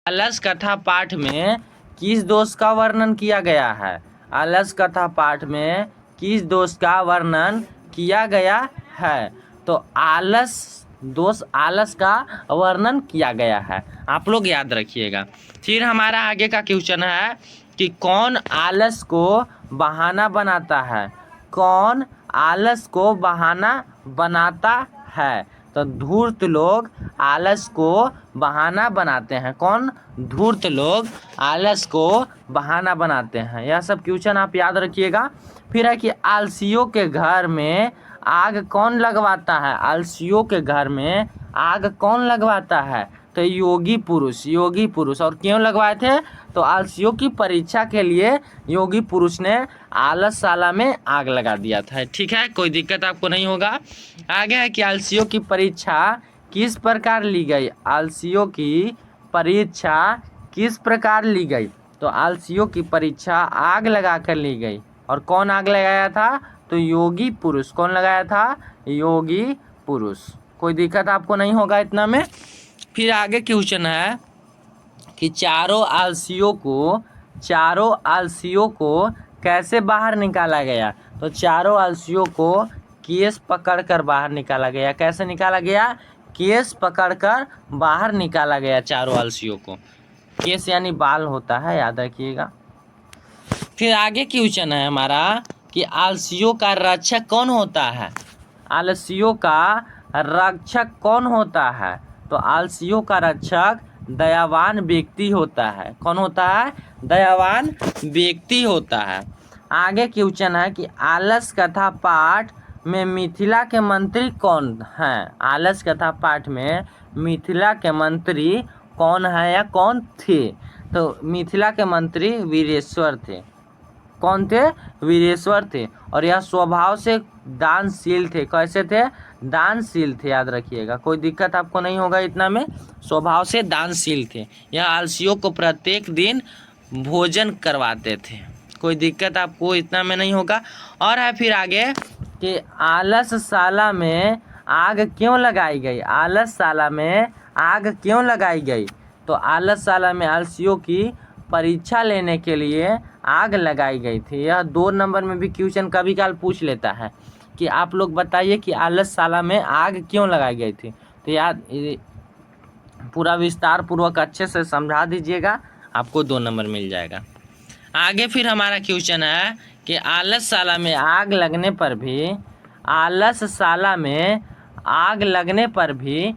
आलस कथा पाठ में किस दोष का वर्णन किया गया है? आलस कथा पाठ में किस दोष का वर्णन किया गया है? तो आलस का वर्णन किया गया है, आप लोग याद रखिएगा। फिर हमारा आगे का क्वेश्चन है कि कौन आलस को बहाना बनाता है? कौन आलस को बहाना बनाता है? तो धूर्त लोग आलस को बहाना बनाते हैं। कौन? धूर्त लोग आलस को बहाना बनाते हैं। यह सब क्वेश्चन आप याद रखिएगा। फिर है कि आलसियों के घर में आग कौन लगवाता है? आलसियों के घर में आग कौन लगवाता है? तो योगी पुरुष। योगी पुरुष। और क्यों लगवाए थे? तो आलसियों की परीक्षा के लिए योगी पुरुष ने आलसशाला में आग लगा दिया था। ठीक है, कोई दिक्कत आपको नहीं होगा। आगे है कि आलसियों की परीक्षा किस प्रकार ली गई? आलसियों की परीक्षा किस प्रकार ली गई? तो आलसियों की परीक्षा आग लगाकर ली गई। और कौन आग लगाया था? तो योगी पुरुष। कौन लगाया था? योगी पुरुष। कोई दिक्कत आपको नहीं होगा इतना में। फिर आगे क्वेश्चन है कि चारों आलसियों को कैसे बाहर निकाला गया? तो चारों आलसियों को केस पकड़कर बाहर निकाला गया। कैसे निकाला गया? केस पकड़कर बाहर निकाला गया चारों आलसियों को। केस यानी बाल होता है, याद रखिएगा। फिर आगे क्वेश्चन है हमारा कि आलसियों का रक्षक कौन होता है? आलसियों का रक्षक कौन होता है? तो आलसियों का रक्षक दयावान व्यक्ति होता है। कौन होता है? दयावान व्यक्ति होता है। आगे क्वेश्चन है कि आलस कथा पाठ में मिथिला के मंत्री कौन हैं? आलस कथा पाठ में मिथिला के मंत्री कौन है या कौन थे? तो मिथिला के मंत्री वीरेश्वर थे। कौन थे? वीरेश्वर थे। और यह स्वभाव से दानशील थे। कैसे थे? दानशील थे, याद रखिएगा। कोई दिक्कत आपको नहीं होगा इतना में। स्वभाव से दानशील थे। यह आलसियों को प्रत्येक दिन भोजन करवाते थे। कोई दिक्कत आपको इतना में नहीं होगा। और है फिर आगे कि आलसशाला में आग क्यों लगाई गई? आलसशाला में आग क्यों लगाई गई? तो आलसशाला में आलसियों की परीक्षा लेने के लिए आग लगाई गई थी। यह 2 नंबर में भी क्वेश्चन कभी काल पूछ लेता है कि आप लोग बताइए कि आलसशाला में आग क्यों लगाई गई थी। तो याद पूरा विस्तार पूर्वक अच्छे से समझा दीजिएगा, आपको 2 नंबर मिल जाएगा। आगे फिर हमारा क्वेश्चन है कि आलसशाला में आग लगने पर भी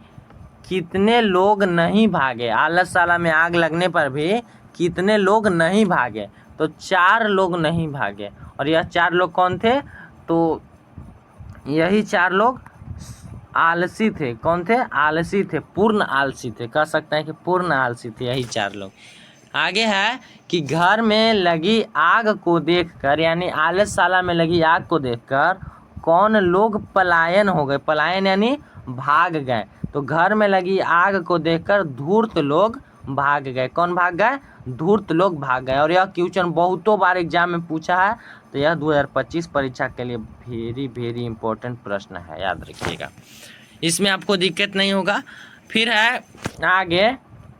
कितने लोग नहीं भागे? आलसशाला में आग लगने पर भी कितने लोग नहीं भागे? तो 4 लोग नहीं भागे। और यह 4 लोग कौन थे? तो यही 4 लोग आलसी थे। कौन थे? आलसी थे, पूर्ण आलसी थे। कह सकते हैं कि पूर्ण आलसी थे यही 4 लोग। आगे है कि घर में लगी आग को देखकर, यानी आलसशाला में लगी आग को देखकर कौन लोग पलायन हो गए? पलायन यानी भाग गए। तो घर में लगी आग को देखकर धूर्त लोग भाग गए। कौन भाग गए? धूर्त लोग भाग गए। और यह क्वेश्चन बहुतों बार एग्जाम में पूछा है। तो यह 2025 परीक्षा के लिए वेरी वेरी इंपॉर्टेंट प्रश्न है, याद रखिएगा। इसमें आपको दिक्कत नहीं होगा। फिर है आगे,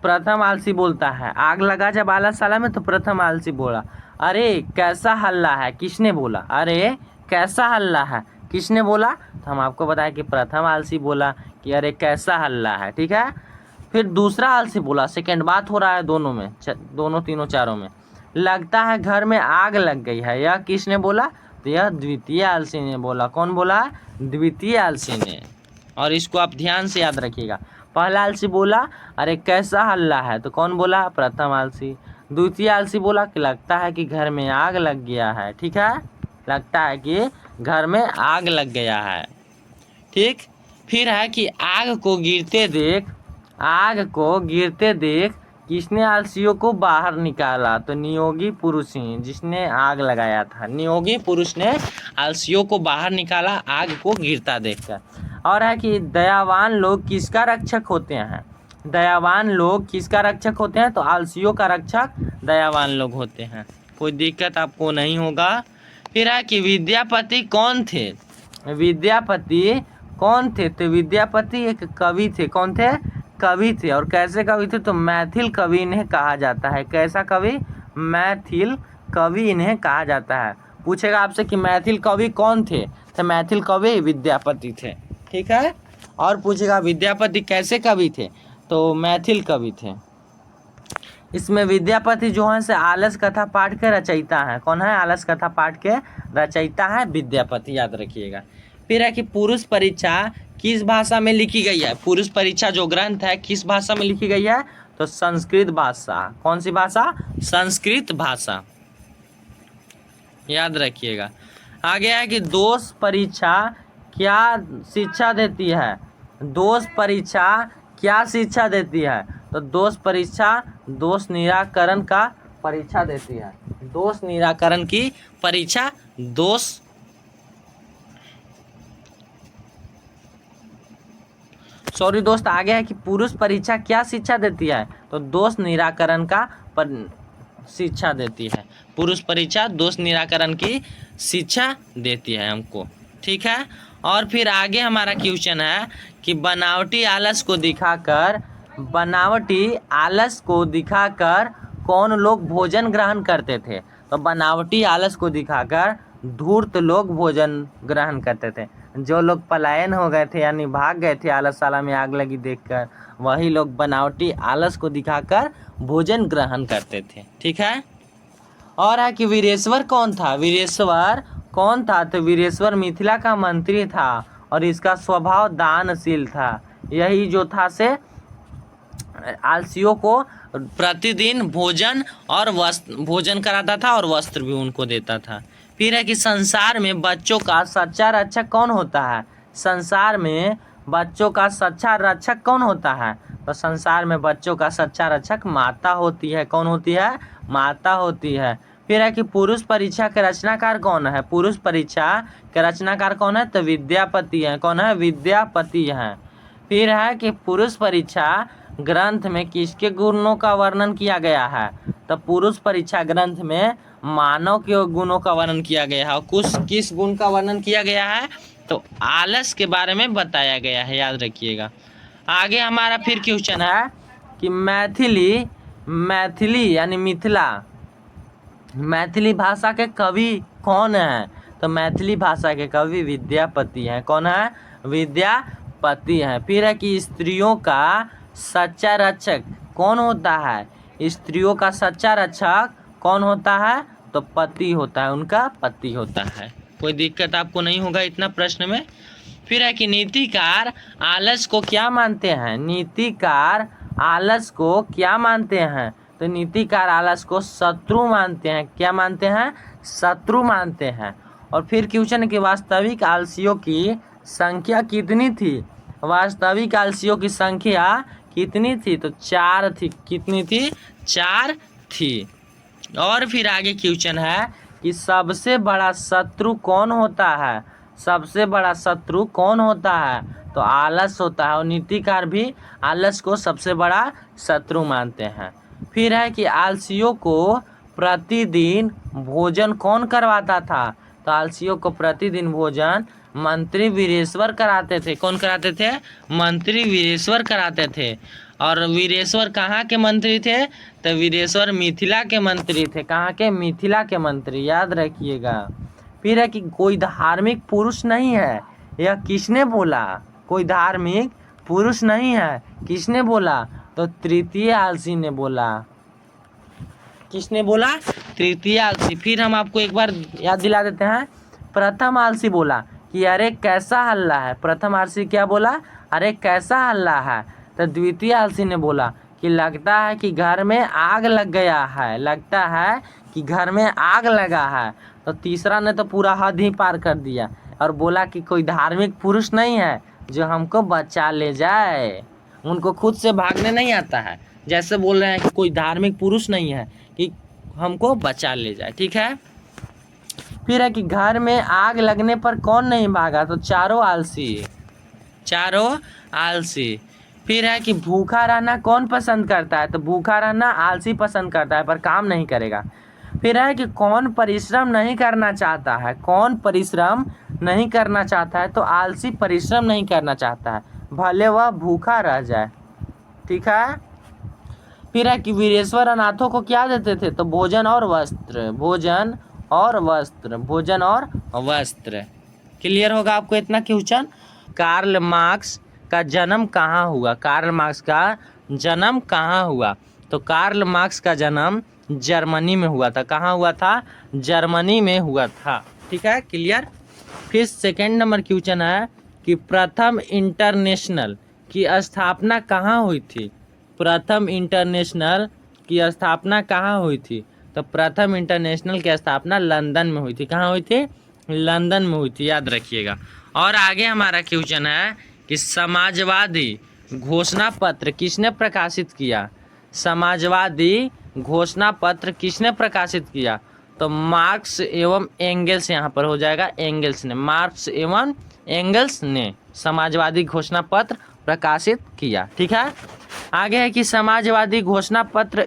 प्रथम आलसी बोलता है। आग लगा जब आलसशाला में तो प्रथम आलसी बोला, अरे कैसा हल्ला है? किसने बोला? अरे कैसा हल्ला है? किसने बोला? तो हम आपको बताएं कि प्रथम आलसी बोला कि अरे कैसा हल्ला है। ठीक है। फिर दूसरा आलसी बोला, सेकंड बात हो रहा है दोनों में, दोनों तीनों चारों में, लगता है घर में आग लग गई है। यह किसने बोला? तो यह द्वितीय आलसी ने बोला। कौन बोला? द्वितीय आलसी ने। और इसको आप ध्यान से याद रखिएगा। पहला आलसी बोला अरे कैसा हल्ला है, तो कौन बोला? प्रथम आलसी। द्वितीय आलसी बोला कि लगता है कि घर में आग लग गया है। ठीक है, लगता है कि घर में आग लग गया है। ठीक। फिर है कि आग को गिरते देख किसने आलसियों को बाहर निकाला? तो नियोगी पुरुष ही, जिसने आग लगाया था। नियोगी पुरुष ने आलसियों को बाहर निकाला आग को गिरता देखकर। और है कि दयावान लोग किसका रक्षक होते हैं? दयावान लोग किसका रक्षक होते हैं? तो आलसियों का रक्षक दयावान लोग होते हैं। कोई दिक्कत आपको नहीं होगा। फिर है कि विद्यापति कौन थे? विद्यापति कौन थे? तो विद्यापति एक कवि थे। कौन थे? कवि थे। और कैसे कवि थे? तो मैथिल कवि इन्हें कहा जाता है। कैसा कवि? मैथिल कवि इन्हें कहा जाता है। पूछेगा आपसे कि मैथिल कवि कौन थे? तो मैथिल कवि विद्यापति थे। ठीक है। और पूछेगा विद्यापति कैसे कवि थे? तो मैथिल कवि थे। इसमें विद्यापति जो है से आलस कथा पाठ के रचयिता हैं। कौन है? आलस कथा पाठ के रचयिता है विद्यापति, याद रखिएगा। फिर है कि पुरुष परीक्षा किस भाषा में लिखी गई है? पुरुष परीक्षा जो ग्रंथ है किस भाषा में लिखी गई है? तो संस्कृत भाषा। कौन सी भाषा? संस्कृत भाषा, याद रखिएगा। आगे है कि दोष परीक्षा क्या शिक्षा देती है? दोष परीक्षा क्या शिक्षा देती है? तो दोष परीक्षा दोष निराकरण का परीक्षा देती है। दोष निराकरण की परीक्षा दोस्त आगे है कि पुरुष परीक्षा क्या शिक्षा देती है? तो दोष निराकरण का शिक्षा देती है। पुरुष परीक्षा दोष निराकरण की शिक्षा देती है हमको। ठीक है। और फिर आगे हमारा क्वेश्चन है कि बनावटी आलस को दिखाकर कौन लोग भोजन ग्रहण करते थे? तो बनावटी आलस को दिखाकर धूर्त लोग भोजन ग्रहण करते थे। जो लोग पलायन हो गए थे यानी भाग गए थे आलसशाला में आग लगी देखकर, वही लोग बनावटी आलस को दिखाकर भोजन ग्रहण करते थे। ठीक है। और है कि वीरेश्वर कौन था? वीरेश्वर कौन था? तो वीरेश्वर मिथिला का मंत्री था और इसका स्वभाव दानशील था। यही जो था से आलसियों को प्रतिदिन भोजन कराता था और वस्त्र भी उनको देता था। फिर है कि संसार में बच्चों का सच्चा रक्षक कौन होता है? संसार में बच्चों का सच्चा रक्षक कौन होता है? तो संसार में बच्चों का सच्चा रक्षक माता होती है। कौन होती है? माता होती है। फिर है कि पुरुष परीक्षा के रचनाकार कौन है? पुरुष परीक्षा के रचनाकार कौन है? तो विद्यापति हैं। कौन है? विद्यापति हैं। फिर है कि पुरुष परीक्षा ग्रंथ में किसके गुणों का वर्णन किया गया है? तो पुरुष परीक्षा ग्रंथ में मानव के गुणों का वर्णन किया गया है। और किस गुण का वर्णन किया गया है? तो आलस के बारे में बताया गया है, याद रखिएगा। आगे हमारा फिर क्वेश्चन है कि मैथिली यानी मैथिली भाषा के कवि कौन है? तो मैथिली भाषा के कवि विद्यापति हैं। कौन है? विद्यापति हैं। फिर है कि स्त्रियों का सच्चा रक्षक कौन होता है? स्त्रियों का सच्चा रक्षक कौन होता है? तो पति होता है, उनका पति होता है। कोई दिक्कत आपको नहीं होगा इतना प्रश्न में। फिर है कि नीतिकार आलस को क्या मानते हैं? नीतिकार आलस को क्या मानते हैं? तो नीतिकार आलस को शत्रु मानते हैं। क्या मानते हैं? शत्रु मानते हैं। और फिर क्वेश्चन कि वास्तविक आलसियों की संख्या कितनी थी? वास्तविक आलसियों की संख्या कितनी थी? तो 4 थी। कितनी थी? 4 थी। और फिर आगे क्वेश्चन है कि सबसे बड़ा शत्रु कौन होता है? सबसे बड़ा शत्रु कौन होता है? तो आलस होता है। और नीतिकार भी आलस को सबसे बड़ा शत्रु मानते हैं। फिर है कि आलसियों को प्रतिदिन भोजन कौन करवाता था? तो आलसियों को प्रतिदिन भोजन मंत्री वीरेश्वर कराते थे। कौन कराते थे? मंत्री वीरेश्वर कराते थे। और वीरेश्वर कहाँ के मंत्री थे? तो वीरेश्वर मिथिला के मंत्री थे। कहाँ के? मिथिला के मंत्री, याद रखिएगा। फिर है कि कोई धार्मिक पुरुष नहीं है। यह किसने बोला? कोई धार्मिक पुरुष नहीं है, किसने बोला? तो तृतीय आलसी ने बोला। किसने बोला? तृतीय आलसी। फिर हम आपको एक बार याद दिला देते हैं। प्रथम आलसी बोला कि अरे कैसा हल्ला है। प्रथम आलसी क्या बोला? अरे कैसा हल्ला है। तो द्वितीय आलसी ने बोला कि लगता है कि घर में आग लग गया है। लगता है कि घर में आग लगा है। तो तीसरा ने तो पूरा हद ही पार कर दिया और बोला कि कोई धार्मिक पुरुष नहीं है जो हमको बचा ले जाए। उनको खुद से भागने नहीं आता है, जैसे बोल रहे हैं कि कोई धार्मिक पुरुष नहीं है कि हमको बचा ले जाए। ठीक है। फिर है कि घर में आग लगने पर कौन नहीं भागा? तो चारों आलसी। फिर है कि भूखा रहना कौन पसंद करता है? तो भूखा रहना आलसी पसंद करता है पर काम नहीं करेगा। फिर है कि कौन परिश्रम नहीं करना चाहता है? कौन परिश्रम नहीं करना चाहता है? तो आलसी परिश्रम नहीं करना चाहता है, भले वह भूखा रह जाए। ठीक है। फिर है कि वीरेश्वर अनाथों को क्या देते थे, तो भोजन और वस्त्र, भोजन और वस्त्र, भोजन और वस्त्र। क्लियर होगा आपको इतना क्वेश्चन। कार्ल मार्क्स का जन्म कहाँ हुआ, कार्ल मार्क्स का जन्म कहाँ हुआ, तो कार्ल मार्क्स का जन्म जर्मनी में हुआ था। कहाँ हुआ था, जर्मनी में हुआ था। ठीक है, क्लियर। फिर सेकेंड नंबर क्वेश्चन है कि प्रथम इंटरनेशनल की स्थापना कहाँ हुई थी, प्रथम इंटरनेशनल की स्थापना कहाँ हुई थी, तो प्रथम इंटरनेशनल की स्थापना लंदन में हुई थी। कहाँ हुई थी, लंदन में हुई थी, याद रखिएगा। और आगे हमारा क्वेश्चन है कि समाजवादी घोषणा पत्र किसने प्रकाशित किया, समाजवादी घोषणा पत्र किसने प्रकाशित किया, तो मार्क्स एवं एंगल्स यहाँ पर हो जाएगा, एंगल्स ने, मार्क्स एवं एंगल्स ने समाजवादी घोषणा पत्र प्रकाशित किया। ठीक है। आगे है कि समाजवादी घोषणा पत्र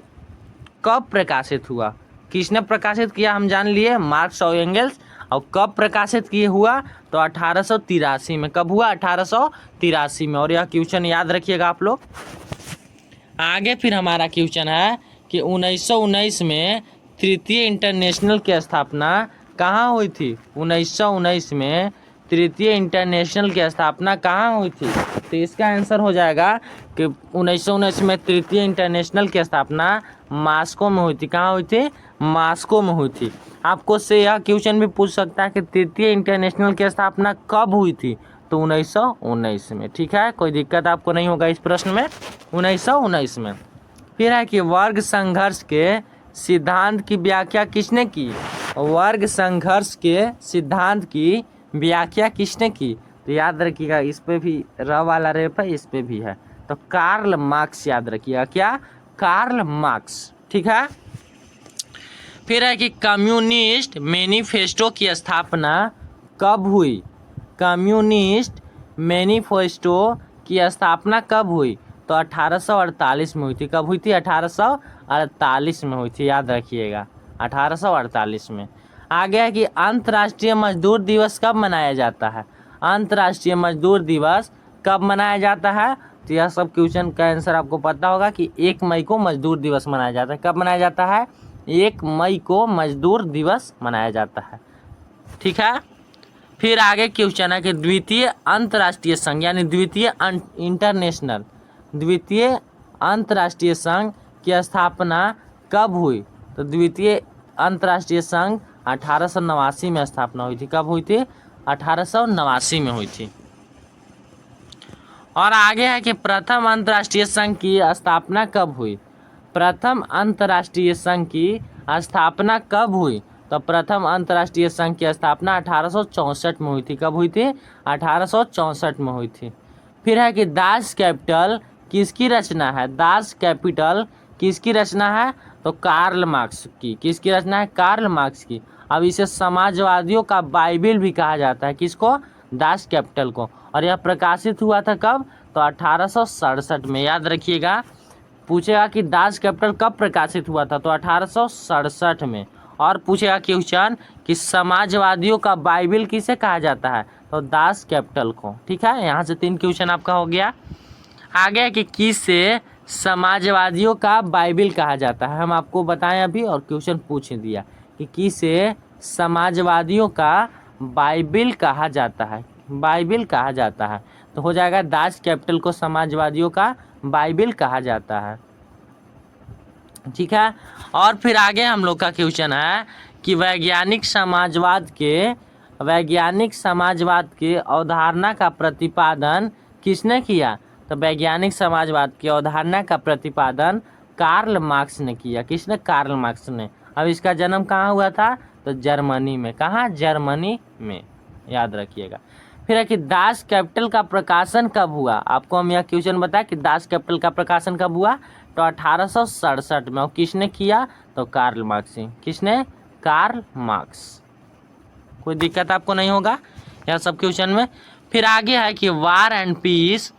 कब प्रकाशित हुआ, किसने प्रकाशित किया, हम जान लिए मार्क्स और एंगल्स। और कब प्रकाशित किए हुआ, तो 1883 में। कब हुआ, 1883 में। और यह क्वेश्चन याद रखिएगा आप लोग। आगे फिर हमारा क्वेश्चन है कि 1919 में तृतीय इंटरनेशनल की स्थापना कहाँ हुई थी, 1919 में तृतीय इंटरनेशनल की स्थापना कहाँ हुई थी, तो इसका आंसर हो जाएगा कि 1919 में तृतीय इंटरनेशनल की स्थापना मॉस्को में हुई थी। कहाँ हुई थी, मॉस्को में हुई थी। आपको से यह क्वेश्चन भी पूछ सकता है कि तृतीय इंटरनेशनल की स्थापना कब हुई थी, तो 1919 में। ठीक है, कोई दिक्कत आपको नहीं होगा इस प्रश्न में, 1919 में। फिर है कि वर्ग संघर्ष के सिद्धांत की व्याख्या किसने की, वर्ग संघर्ष के सिद्धांत की व्याख्या किसने की, तो याद रखिएगा इस पे भी र वाला रेप है, इस पे भी है, तो कार्ल मार्क्स याद रखिएगा। क्या, कार्ल मार्क्स। ठीक है। फिर है कि कम्युनिस्ट मैनिफेस्टो की स्थापना कब हुई, कम्युनिस्ट मैनिफेस्टो की स्थापना कब हुई, तो 1848 में हुई थी। कब हुई थी, 1848 में हुई थी, याद रखिएगा 1848 में। आगे है कि अंतर्राष्ट्रीय मजदूर दिवस कब मनाया जाता है, अंतर्राष्ट्रीय मजदूर दिवस कब मनाया जाता है, तो यह सब क्वेश्चन का आंसर आपको पता होगा कि 1 मई को मजदूर दिवस मनाया जाता है। कब मनाया जाता है, 1 मई को मजदूर दिवस मनाया जाता है। ठीक है। फिर आगे क्वेश्चन है कि द्वितीय अंतर्राष्ट्रीय संघ यानी द्वितीय इंटरनेशनल, द्वितीय अंतर्राष्ट्रीय संघ की स्थापना कब हुई, तो द्वितीय अंतर्राष्ट्रीय संघ 1889 में स्थापना हुई थी। कब हुई थी, 1889 में हुई थी। और आगे है कि प्रथम अंतर्राष्ट्रीय संघ की स्थापना कब हुई, प्रथम अंतर्राष्ट्रीय संघ की स्थापना कब हुई, तो प्रथम अंतर्राष्ट्रीय संघ की स्थापना 1864 में हुई थी। कब हुई थी, 1864 में हुई थी। फिर है कि दास कैपिटल किसकी रचना है, दास कैपिटल किसकी रचना है, तो कार्ल मार्क्स की। किसकी रचना है, कार्ल मार्क्स की। अब इसे समाजवादियों का बाइबिल भी कहा जाता है, किसको, दास कैपिटल को। और यह प्रकाशित हुआ था कब, तो 1867 में, याद रखिएगा। पूछेगा कि दास कैपिटल कब प्रकाशित हुआ था, तो 1867 में। और पूछेगा क्वेश्चन कि समाजवादियों का बाइबिल किसे कहा जाता है, तो दास कैपिटल को। ठीक है, यहाँ से 3 क्वेश्चन आपका हो गया। आगे कि किसे समाजवादियों का बाइबिल कहा जाता है, हम आपको बताएं अभी और क्वेश्चन पूछ दिया कि किसे समाजवादियों का बाइबिल कहा जाता है, बाइबिल कहा जाता है, तो हो जाएगा दास कैपिटल को समाजवादियों का बाइबिल कहा जाता है। ठीक है। और फिर आगे हम लोग का क्वेश्चन है कि वैज्ञानिक समाजवाद के अवधारणा का प्रतिपादन किसने किया, तो वैज्ञानिक समाजवाद की अवधारणा का प्रतिपादन कार्ल मार्क्स ने किया। किसने, कार्ल मार्क्स ने। अब इसका जन्म कहाँ हुआ था, तो जर्मनी में। कहाँ, जर्मनी में, याद रखिएगा। फिर है कि दास कैपिटल का प्रकाशन कब हुआ, आपको हम यह क्वेश्चन बताया कि दास कैपिटल का प्रकाशन कब हुआ, तो 1867 में। और किसने किया, तो कार्ल मार्क्स। किसने, कार्ल मार्क्स। कोई दिक्कत आपको नहीं होगा यह सब क्वेश्चन में। फिर आगे है कि War and Peace,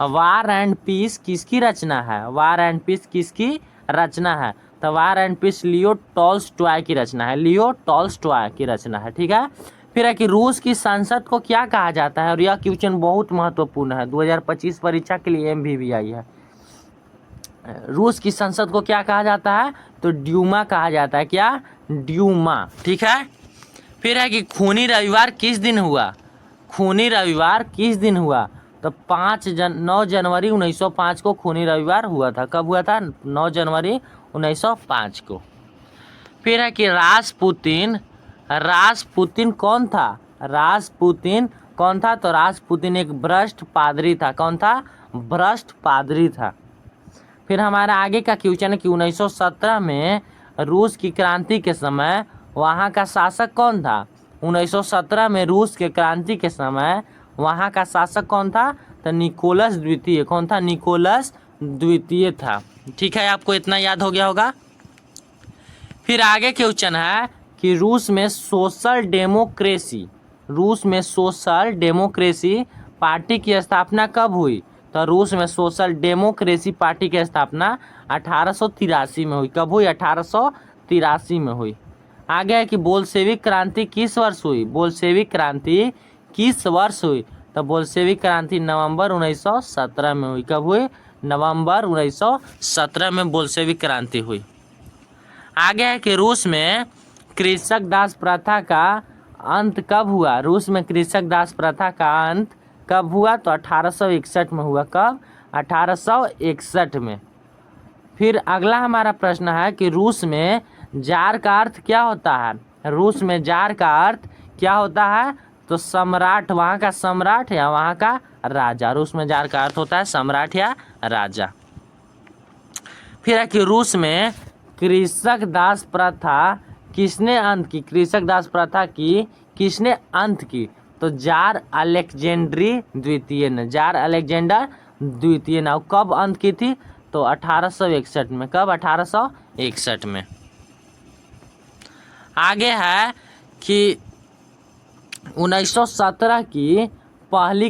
War and Peace किसकी रचना है, वार एंड पीस किसकी रचना है, तो वार एंड पीस लियो टॉल्स्टॉय की रचना है, लियो टॉल्स्टॉय की रचना है। ठीक है। फिर है कि रूस की संसद को क्या कहा जाता है, और यह क्वेश्चन बहुत महत्वपूर्ण है, 2025 परीक्षा के लिए MVV आई है। रूस की संसद को क्या कहा जाता है? तो ड्यूमा कहा जाता है। क्या? ड्यूमा। ठीक है। फिर है कि खूनी रविवार किस दिन हुआ? खूनी रविवार किस दिन हुआ? तो 9 जनवरी 1905 को खूनी रविवार हुआ था। कब हुआ था? 9 जनवरी 1905 को। फिर है कि रासपुतिन कौन था? रासपुतिन कौन था? तो रासपुतिन एक भ्रष्ट पादरी था। कौन था? भ्रष्ट पादरी था। फिर हमारा आगे का क्वेश्चन है कि 1917 में रूस की क्रांति के समय वहाँ का शासक कौन था? 1917 में रूस के क्रांति के समय वहाँ का शासक कौन था? तो निकोलस द्वितीय। कौन था? निकोलस द्वितीय था। ठीक है, आपको इतना याद हो गया होगा। फिर आगे क्वेश्चन है कि रूस में सोशल डेमोक्रेसी पार्टी की स्थापना कब हुई? तो रूस में सोशल डेमोक्रेसी पार्टी की स्थापना 1883 में हुई। कब हुई? 1883 में हुई। आगे है कि बोल्शेविक क्रांति किस वर्ष हुई? बोल्शेविक क्रांति किस वर्ष हुई? तो बोल्शेविक क्रांति नवंबर 1917 में हुई। कब हुई? नवंबर 1917 में बोल्शेविक क्रांति हुई। आगे है कि रूस में कृषक दास प्रथा का अंत कब हुआ? रूस में कृषक दास प्रथा का अंत कब हुआ? तो 1861 में हुआ। कब? 1861 में। फिर अगला हमारा प्रश्न है कि रूस में जार का अर्थ क्या होता है? रूस में जार का अर्थ क्या होता है? तो सम्राट, वहाँ का सम्राट या वहाँ का राजा। रूस में जार का अर्थ होता है सम्राट या राजा। फिर है कि रूस में कृषक दास प्रथा किसने अंत की? कृषक दास प्रथा की किसने अंत की? तो जार अलेक्जेंडर द्वितीय ने। जार अलेक्जेंडर द्वितीय ने। कब अंत की थी? तो 1861 में। कब? 1861 में। आगे है कि 1917 की पहली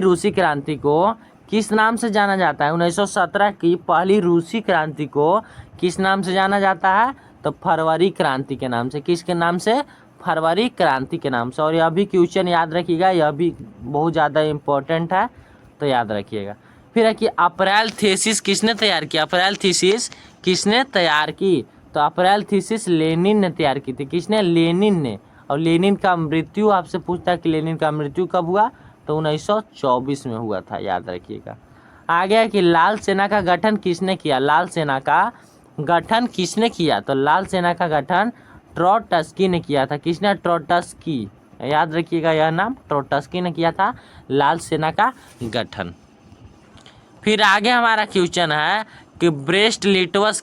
रूसी क्रांति को किस नाम से जाना जाता है? 1917 की पहली रूसी क्रांति को किस नाम से जाना जाता है? तो फरवरी क्रांति के नाम से। किसके नाम से? फरवरी क्रांति के नाम से। और यह भी क्वेश्चन याद रखिएगा, यह भी बहुत ज़्यादा इम्पोर्टेंट है, तो याद रखिएगा। फिर है कि अप्रैल थीसिस किसने तैयार किया? अप्रैल थीसिस किसने तैयार की? तो अप्रैल थीसिस लेनिन ने तैयार की थी। किसने? लेनिन ने। और लेनिन का मृत्यु आपसे पूछता है कि लेनिन का मृत्यु कब हुआ? तो 1924 में हुआ था, याद रखिएगा। आगे है कि लाल सेना का गठन किसने किया? लाल सेना का गठन किसने किया? तो लाल सेना का गठन ट्रोट्स्की ने किया था। किसने? ट्रोट्स्की। याद रखिएगा यह नाम, ट्रोट्स्की ने किया था लाल सेना का गठन। फिर आगे हमारा क्वेश्चन है कि ब्रेस्ट लिटवस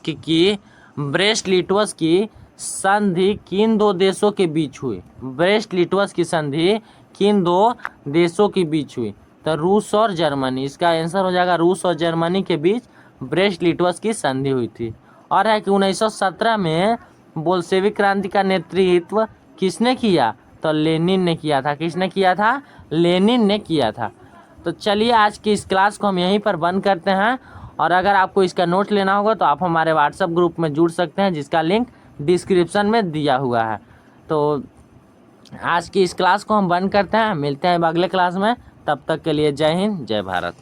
की संधि किन दो देशों के बीच हुई? ब्रेस्ट लिटवस की संधि किन दो देशों के बीच हुई? तो रूस और जर्मनी। इसका आंसर हो जाएगा रूस और जर्मनी के बीच ब्रेस्ट लिटवस की संधि हुई थी। और है कि 1917 में बोल्शेविक क्रांति का नेतृत्व किसने किया? तो लेनिन ने किया था। किसने किया था? लेनिन ने किया था। तो चलिए आज की इस क्लास को हम यहीं पर बंद करते हैं। और अगर आपको इसका नोट लेना होगा तो आप हमारे व्हाट्सएप ग्रुप में जुड़ सकते हैं, जिसका लिंक डिस्क्रिप्शन में दिया हुआ है। तो आज की इस क्लास को हम बंद करते हैं, मिलते हैं अगले क्लास में। तब तक के लिए जय हिंद, जय भारत।